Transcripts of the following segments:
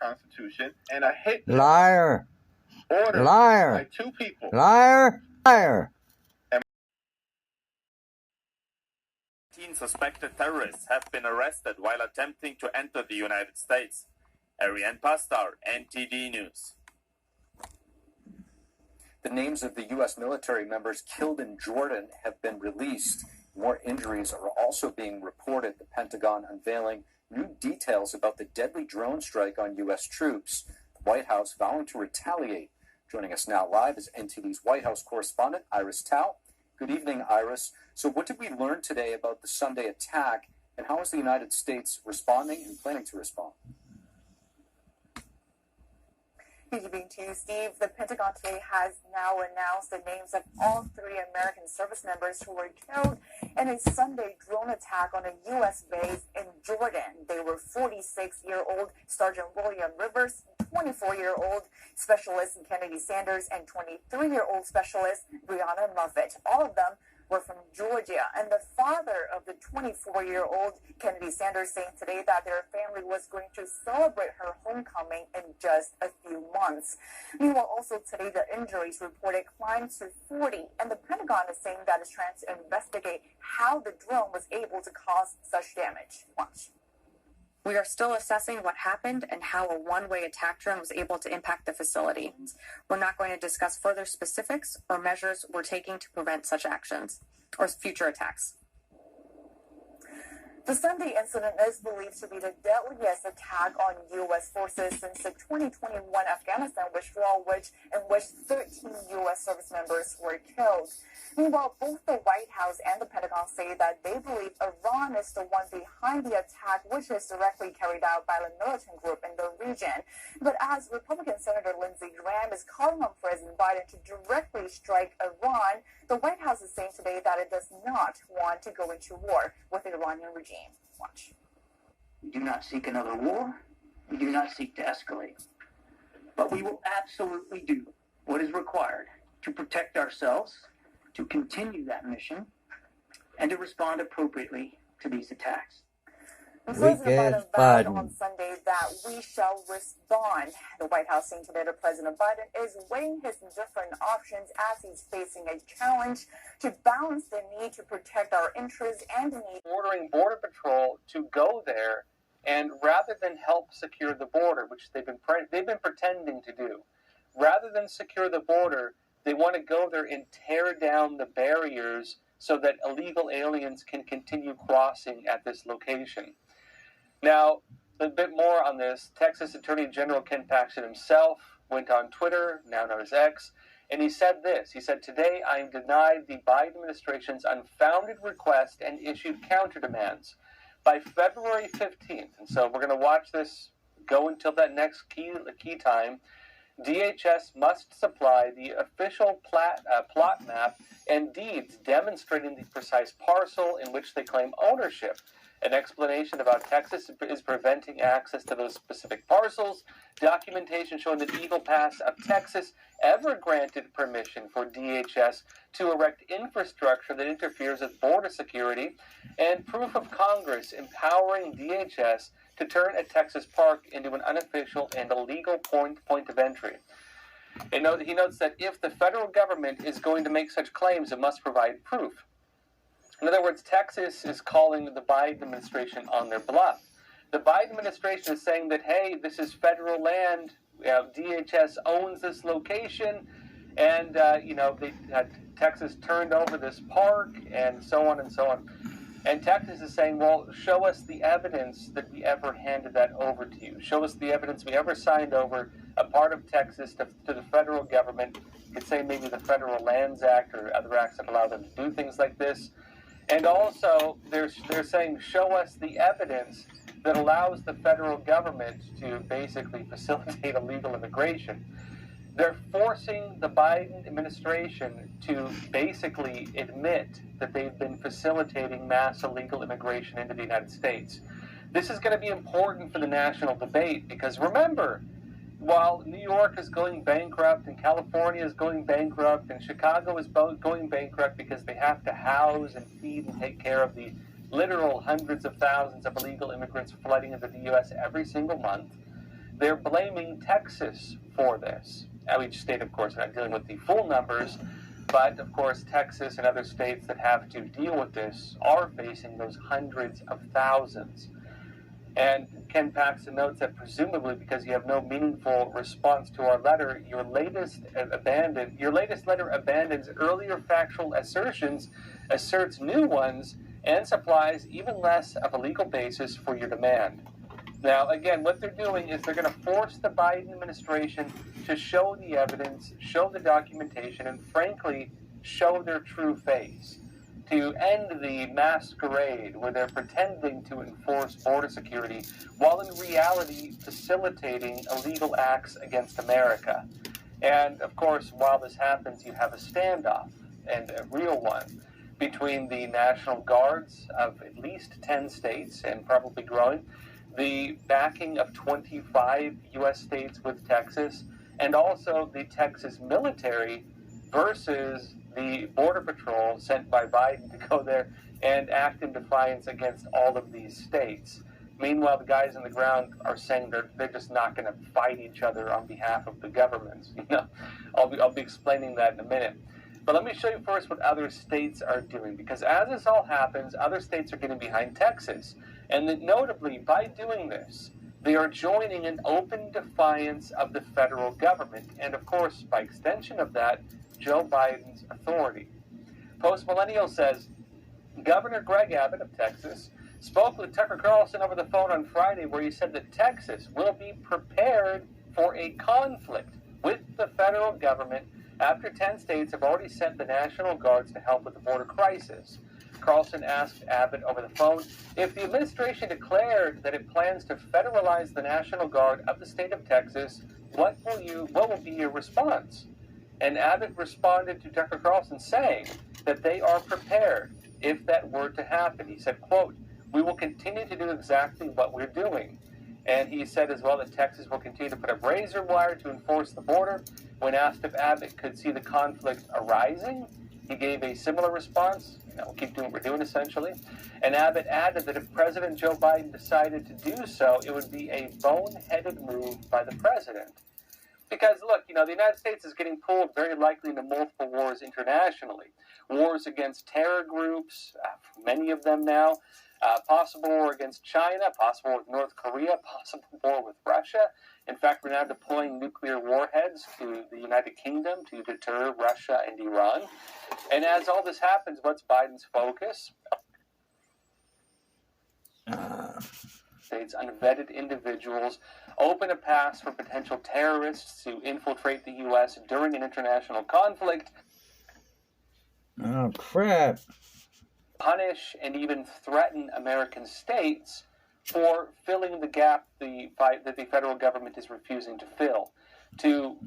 Constitution, and a hit liar, ordered liar, by two people. Liar, liar. 18 suspected terrorists have been arrested while attempting to enter the United States. Ariane Pastar, NTD News. The names of the U.S. military members killed in Jordan have been released. More injuries are also being reported. The Pentagon unveiling new details about the deadly drone strike on U.S. troops. The White House vowing to retaliate. Joining us now live is NTD's White House correspondent, Iris Tao. Good evening, Iris. So what did we learn today about the Sunday attack, and how is the United States responding and planning to respond? Good evening to you, Steve. The Pentagon today has now announced the names of all 3 American service members who were killed in a Sunday drone attack on a U.S. base in Jordan. They were 46-year-old Sergeant William Rivers, 24-year-old Specialist Kennedy Sanders, and 23-year-old Specialist Brianna Muffet. All of them were from Georgia, and the father of the 24-year-old Kennedy Sanders saying today that their family was going to celebrate her homecoming in just a few months. Meanwhile, also today, the injuries reported climbed to 40, and the Pentagon is saying that it's trying to investigate how the drone was able to cause such damage. Watch. We are still assessing what happened and how a one-way attack drone was able to impact the facility. We're not going to discuss further specifics or measures we're taking to prevent such actions or future attacks. The Sunday incident is believed to be the deadliest attack on U.S. forces since the 2021 Afghanistan withdrawal, in which 13 U.S. service members were killed. Meanwhile, both the White House and the Pentagon say that they believe Iran is the one behind the attack, which is directly carried out by the militant group in the region. But as Republican Senator Lindsey Graham is calling on President Biden to directly strike Iran, the White House is saying today that it does not want to go into war with the Iranian regime. Watch. We do not seek another war. We do not seek to escalate. But we will absolutely do what is required to protect ourselves, to continue that mission, and to respond appropriately to these attacks. President Biden vowed on Sunday that we shall respond. The White House saying today that President Biden is weighing his different options as he's facing a challenge to balance the need to protect our interests and the need. Ordering Border Patrol to go there, and rather than help secure the border, which they've been pretending to do, rather than secure the border, they want to go there and tear down the barriers so that illegal aliens can continue crossing at this location. Now, a bit more on this. Texas Attorney General Ken Paxton himself went on Twitter, now known as X, and he said this. He said, "Today I am denied the Biden administration's unfounded request and issued counter-demands. By February 15th," and so we're going to watch this go until that next key time, DHS must supply the official plot map and deeds demonstrating the precise parcel in which they claim ownership. An explanation about Texas is preventing access to those specific parcels. Documentation showing that Eagle Pass of Texas ever granted permission for DHS to erect infrastructure that interferes with border security. And proof of Congress empowering DHS to turn a Texas park into an unofficial and illegal point of entry. He notes that if the federal government is going to make such claims, it must provide proof. In other words, Texas is calling the Biden administration on their bluff. The Biden administration is saying that, hey, this is federal land, DHS owns this location, and, Texas turned over this park, and so on and so on. And Texas is saying, well, show us the evidence that we ever handed that over to you. Show us the evidence we ever signed over a part of Texas to the federal government. You could say maybe the Federal Lands Act or other acts that allow them to do things like this. And also, they're saying, show us the evidence that allows the federal government to basically facilitate illegal immigration. They're forcing the Biden administration to basically admit that they've been facilitating mass illegal immigration into the United States. This is going to be important for the national debate because remember, while New York is going bankrupt and California is going bankrupt and Chicago is going bankrupt because they have to house and feed and take care of the literal hundreds of thousands of illegal immigrants flooding into the U.S. every single month, they're blaming Texas for this. Now, each state, of course, not dealing with the full numbers, but of course, Texas and other states that have to deal with this are facing those hundreds of thousands. And Ken Paxton notes that presumably because you have no meaningful response to our letter, your latest letter abandons earlier factual assertions, asserts new ones, and supplies even less of a legal basis for your demand. Now, again, what they're doing is they're going to force the Biden administration to show the evidence, show the documentation, and frankly, show their true face, to end the masquerade where they're pretending to enforce border security while in reality facilitating illegal acts against America. And of course, while this happens, you have a standoff, and a real one, between the National Guards of at least 10 states, and probably growing, the backing of 25 U.S. states with Texas, and also the Texas military versus the Border Patrol sent by Biden to go there and act in defiance against all of these states. Meanwhile, the guys on the ground are saying they're just not going to fight each other on behalf of the governments. I'll be explaining that in a minute. But let me show you first what other states are doing, because as this all happens, other states are getting behind Texas. And that notably, by doing this, they are joining in open defiance of the federal government, and of course, by extension of that, Joe Biden's authority. Post Millennial says, Governor Greg Abbott of Texas spoke with Tucker Carlson over the phone on Friday, where he said that Texas will be prepared for a conflict with the federal government after 10 states have already sent the National Guards to help with the border crisis. Carlson asked Abbott over the phone if the administration declared that it plans to federalize the National Guard of the state of Texas, what will be your response? And Abbott responded to Tucker Carlson saying that they are prepared if that were to happen. He said, quote, "We will continue to do exactly what we're doing." And he said as well that Texas will continue to put up razor wire to enforce the border. When asked if Abbott could see the conflict arising, he gave a similar response. We'll keep doing what we're doing, essentially. And Abbott added that if President Joe Biden decided to do so, it would be a boneheaded move by the president. Because, look, the United States is getting pulled very likely into multiple wars internationally. Wars against terror groups, many of them now. Possible war against China, possible war with North Korea, possible war with Russia. In fact, we're now deploying nuclear warheads to the United Kingdom to deter Russia and Iran. And as all this happens, what's Biden's focus? States, unvetted individuals, open a path for potential terrorists to infiltrate the U.S. during an international conflict. Oh, crap. Punish and even threaten American states for filling the gap that the federal government is refusing to fill.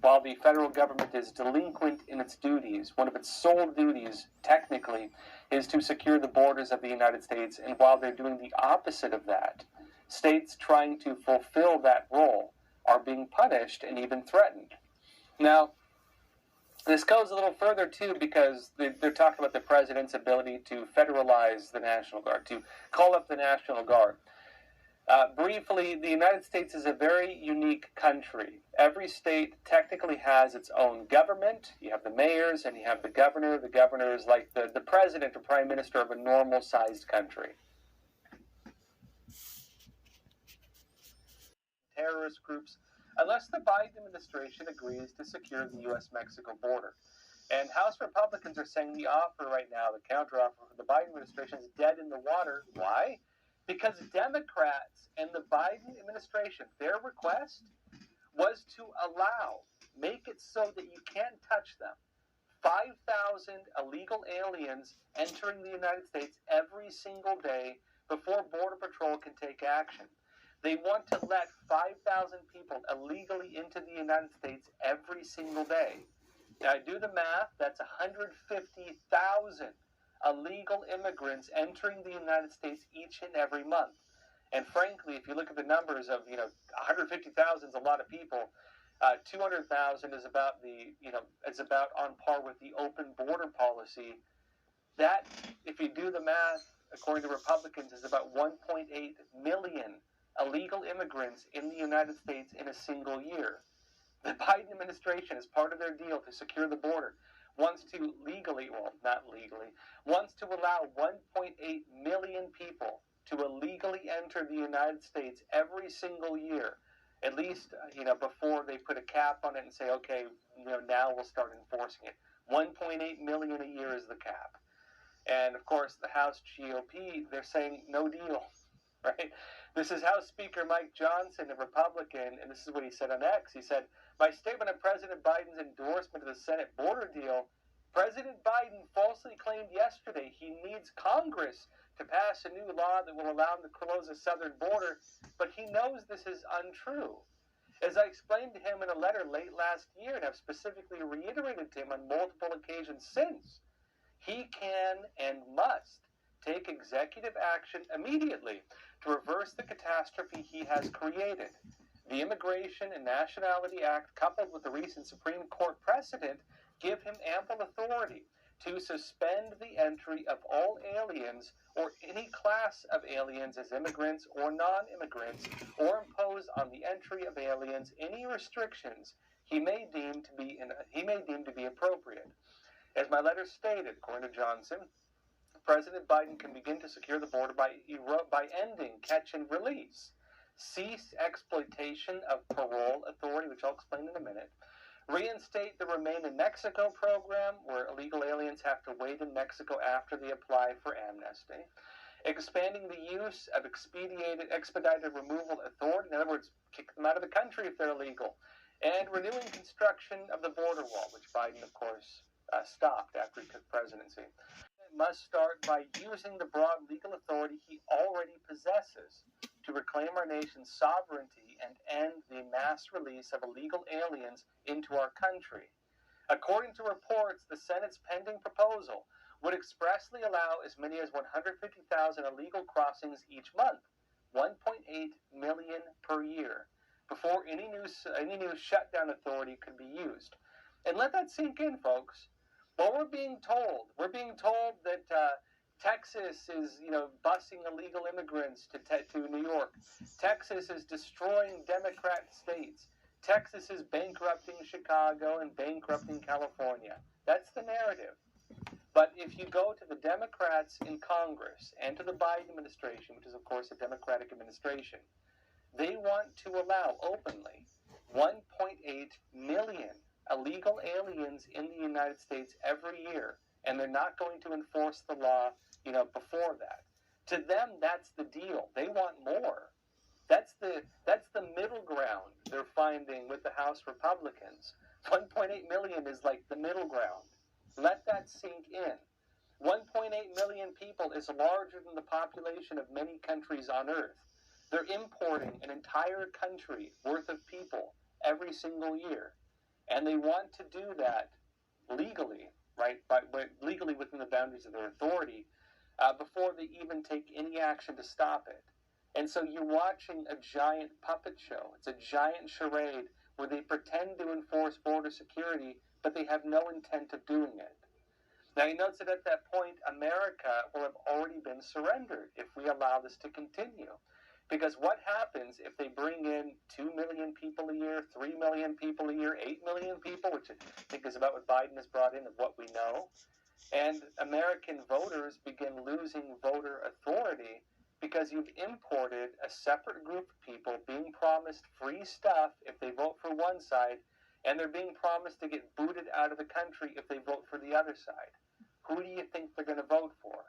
While the federal government is delinquent in its duties, one of its sole duties, technically, is to secure the borders of the United States, and while they're doing the opposite of that, states trying to fulfill that role are being punished and even threatened. Now, this goes a little further, too, because they're talking about the president's ability to federalize the National Guard, to call up the National Guard. Briefly, the United States is a very unique country. Every state technically has its own government. You have the mayors and you have the governor. The governor is like the president or prime minister of a normal-sized country. Terrorist groups, unless the Biden administration agrees to secure the U.S.-Mexico border. And House Republicans are saying the offer right now, the counteroffer from the Biden administration, is dead in the water. Why? Because Democrats and the Biden administration, their request was to make it so that you can't touch them. 5,000 illegal aliens entering the United States every single day before Border Patrol can take action. They want to let 5,000 people illegally into the United States every single day. Now, I do the math, that's 150,000 illegal immigrants entering the United States each and every month. And frankly, if you look at the numbers of, 150,000 is a lot of people. 200,000 is about on par with the open border policy. That, if you do the math, according to Republicans, is about 1.8 million illegal immigrants in the United States in a single year. The Biden administration, as part of their deal to secure the border, wants to wants to allow 1.8 million people to illegally enter the United States every single year, at least, before they put a cap on it and say, okay, now we'll start enforcing it. 1.8 million a year is the cap. And, of course, the House GOP, they're saying no deal, right? This is House Speaker Mike Johnson, a Republican, and this is what he said on X. He said, my statement on President Biden's endorsement of the Senate border deal, President Biden falsely claimed yesterday he needs Congress to pass a new law that will allow him to close the southern border, but he knows this is untrue. As I explained to him in a letter late last year and have specifically reiterated to him on multiple occasions since, he can and must take executive action immediately to reverse the catastrophe he has created. The Immigration and Nationality Act, coupled with the recent Supreme Court precedent, give him ample authority to suspend the entry of all aliens or any class of aliens as immigrants or non-immigrants, or impose on the entry of aliens any restrictions he may deem to be appropriate. As my letter stated, according to Johnson, President Biden can begin to secure the border by ending catch and release, cease exploitation of parole authority, which I'll explain in a minute, reinstate the Remain in Mexico program, where illegal aliens have to wait in Mexico after they apply for amnesty, expanding the use of expedited removal authority, in other words, kick them out of the country if they're illegal, and renewing construction of the border wall, which Biden, of course, stopped after he took presidency. It must start by using the broad legal authority he already possesses to reclaim our nation's sovereignty and end the mass release of illegal aliens into our country. According to reports, the Senate's pending proposal would expressly allow as many as 150,000 illegal crossings each month, 1.8 million per year, before any new shutdown authority could be used. And let that sink in, folks. What we're being told that Texas is, busing illegal immigrants to New York. Texas is destroying Democrat states. Texas is bankrupting Chicago and bankrupting California. That's the narrative. But if you go to the Democrats in Congress and to the Biden administration, which is, of course, a Democratic administration, they want to allow openly 1.8 million illegal aliens in the United States every year, and they're not going to enforce the law, before that. To them, that's the deal. They want more. That's the middle ground they're finding with the House Republicans. 1.8 million is like the middle ground. Let that sink in. 1.8 million people is larger than the population of many countries on Earth. They're importing an entire country worth of people every single year. And they want to do that legally, right? Legally within the boundaries of their authority, before they even take any action to stop it. And so you're watching a giant puppet show. It's a giant charade where they pretend to enforce border security, but they have no intent of doing it. Now, you notice that at that point, America will have already been surrendered if we allow this to continue. Because what happens if they bring in 2 million people a year, 3 million people a year, 8 million people, which I think is about what Biden has brought in of what we know, and American voters begin losing voter authority because you've imported a separate group of people being promised free stuff if they vote for one side, and they're being promised to get booted out of the country if they vote for the other side. Who do you think they're going to vote for?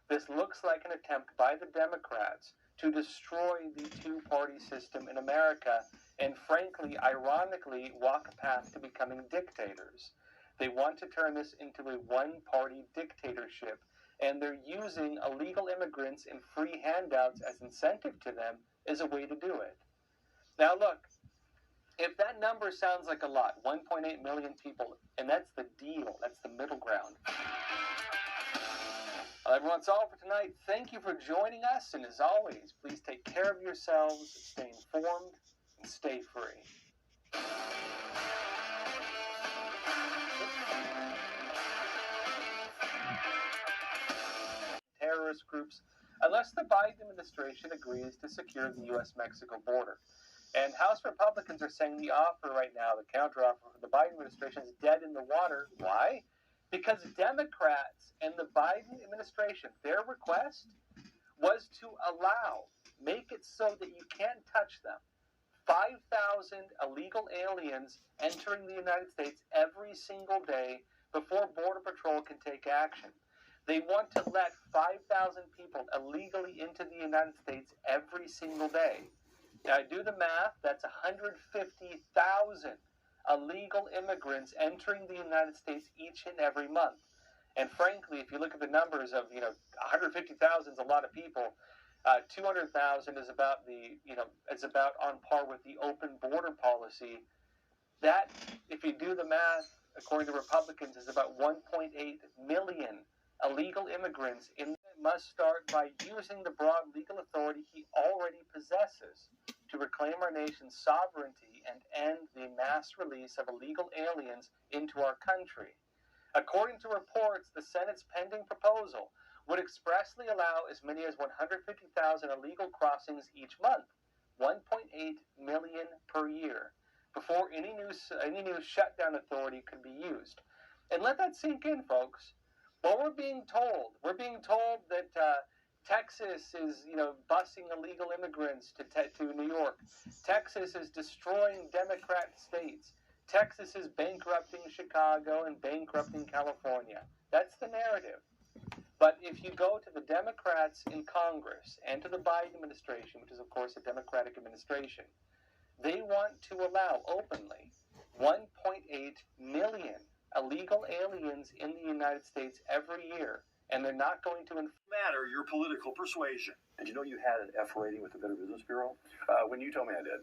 This looks like an attempt by the Democrats to destroy the two-party system in America and, frankly, ironically, walk a path to becoming dictators. They want to turn this into a one-party dictatorship, and they're using illegal immigrants and free handouts as incentive to them as a way to do it. Now, look, if that number sounds like a lot, 1.8 million people, and that's the deal, that's the middle ground. Well, everyone, that's all for tonight. Thank you for joining us, and as always, please take care of yourselves, stay informed, and stay free. Terrorist groups, unless unless the Biden administration agrees to secure the U.S.-Mexico border. And House Republicans are saying the offer right now, the counteroffer from the Biden administration, is dead in the water. Why? Because Democrats and the Biden administration, their request was to make it so that you can't touch them. 5,000 illegal aliens entering the United States every single day before Border Patrol can take action. They want to let 5,000 people illegally into the United States every single day. Now, I do the math, that's 150,000 illegal immigrants entering the United States each and every month. And frankly, if you look at the numbers of, 150,000 is a lot of people. 200,000 is about on par with the open border policy. That, if you do the math, according to Republicans, is about 1.8 million illegal immigrants. Must start by using the broad legal authority he already possesses to reclaim our nation's sovereignty and end the mass release of illegal aliens into our country. According to reports, the Senate's pending proposal would expressly allow as many as 150,000 illegal crossings each month, 1.8 million per year, before any new shutdown authority could be used. And let that sink in, folks. What we're being told that Texas is, busing illegal immigrants to New York. Texas is destroying Democrat states. Texas is bankrupting Chicago and bankrupting California. That's the narrative. But if you go to the Democrats in Congress and to the Biden administration, which is, of course, a Democratic administration, they want to allow openly 1.8 million illegal aliens in the United States every year, and they're not going to matter your political persuasion. Did you know you had an F rating with the Better Business Bureau? When you told me I did.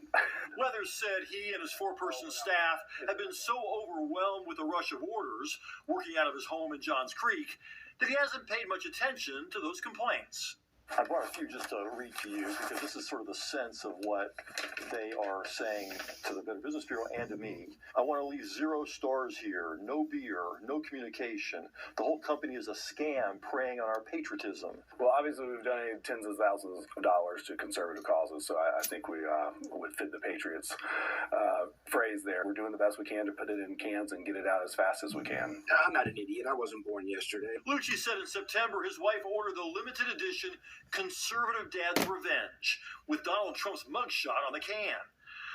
Weathers said he and his 4-person staff have been so overwhelmed with the rush of orders working out of his home in Johns Creek that he hasn't paid much attention to those complaints. I brought a few just to read to you because this is sort of the sense of what they are saying to the Better Business Bureau and to me. I want to leave 0 stars here, no beer, no communication. The whole company is a scam preying on our patriotism. Well, obviously we've donated tens of thousands of dollars to conservative causes, so I think we would fit the Patriots phrase there. We're doing the best we can to put it in cans and get it out as fast as we can. I'm not an idiot. I wasn't born yesterday. Lucci said in September his wife ordered the limited edition Conservative Dad's Revenge with Donald Trump's mugshot on the can.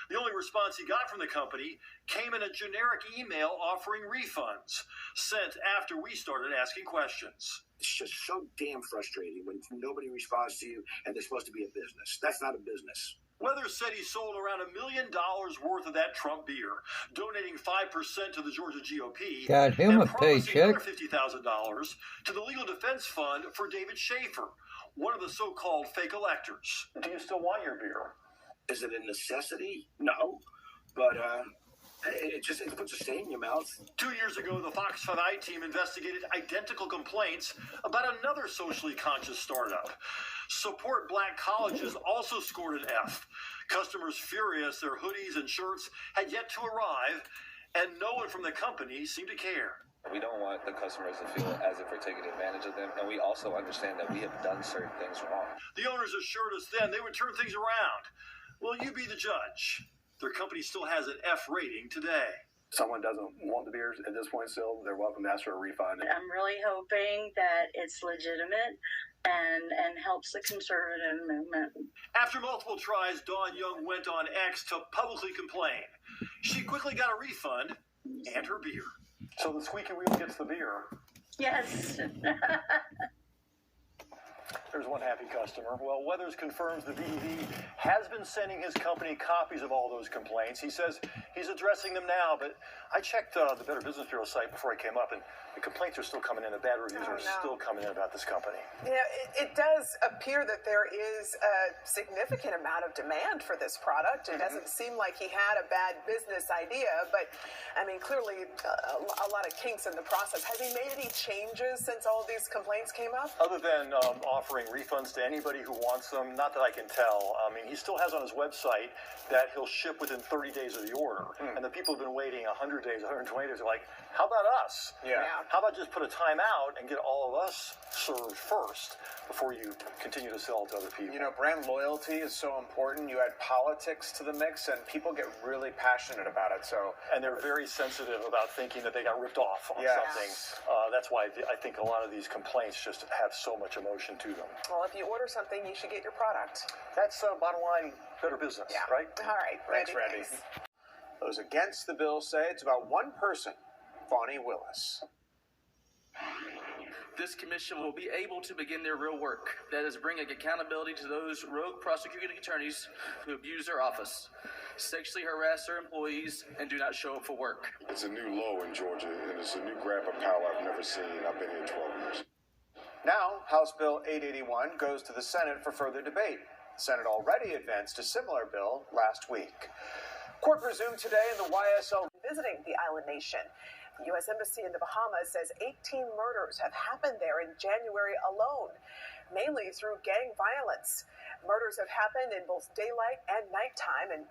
The only response he got from the company came in a generic email offering refunds, sent after we started asking questions. It's just so damn frustrating when nobody responds to you and they're supposed to be a business. That's not a business. Weathers said he sold around $1 million worth of that Trump beer, donating 5% to the Georgia GOP, got him and a paycheck. another $50,000 to the Legal Defense Fund for David Schaefer, one of the so-called fake electors. Do you still want your beer? Is it a necessity? No, but it puts a stain in your mouth. 2 years ago, the Fox 5i team investigated identical complaints about another socially conscious startup. Support Black Colleges also scored an F. Customers furious their hoodies and shirts had yet to arrive, and no one from the company seemed to care. We don't want the customers to feel as if we're taking advantage of them, and we also understand that we have done certain things wrong. The owners assured us then they would turn things around. Well, you be the judge. Their company still has an F rating today. Someone doesn't want the beers at this point still, they're welcome to ask for a refund. I'm really hoping that it's legitimate and helps the conservative movement. After multiple tries, Dawn Young went on X to publicly complain. She quickly got a refund and her beer. So the squeaky wheel gets the beer. Yes. There's one happy customer. Well, Weathers confirms the BDV has been sending his company copies of all those complaints. He says he's addressing them now, but I checked the Better Business Bureau site before I came up, and the complaints are still coming in. The bad reviews are still coming in about this company. Yeah, it does appear that there is a significant amount of demand for this product. It doesn't seem like he had a bad business idea, but, I mean, clearly a lot of kinks in the process. Has he made any changes since all of these complaints came up? Other than offering refunds to anybody who wants them, not that I can tell. I mean, he still has on his website that he'll ship within 30 days of the order. And the people who've been waiting 100 days, 120 days are like, how about us? Yeah. How about just put a timeout and get all of us served first before you continue to sell to other people? You know, brand loyalty is so important. You add politics to the mix, and people get really passionate about it. So, and they're very sensitive about thinking that they got ripped off on Yes. something. That's why I think a lot of these complaints just have so much emotion to them. Well, if you order something, you should get your product. That's bottom line, better business, right? All right, Thanks, Randy. Those against the bill say it's about one person, Bonnie Willis. This commission will be able to begin their real work. That is bringing accountability to those rogue prosecuting attorneys who abuse their office, sexually harass their employees, and do not show up for work. It's a new low in Georgia, and it's a new grab of power I've never seen. I've been here 12 years. Now, House Bill 881 goes to the Senate for further debate. The Senate already advanced a similar bill last week. Court resumed today in the YSL. Visiting the island nation. The U.S. Embassy in the Bahamas says 18 murders have happened there in January alone, mainly through gang violence. Murders have happened in both daylight and nighttime, and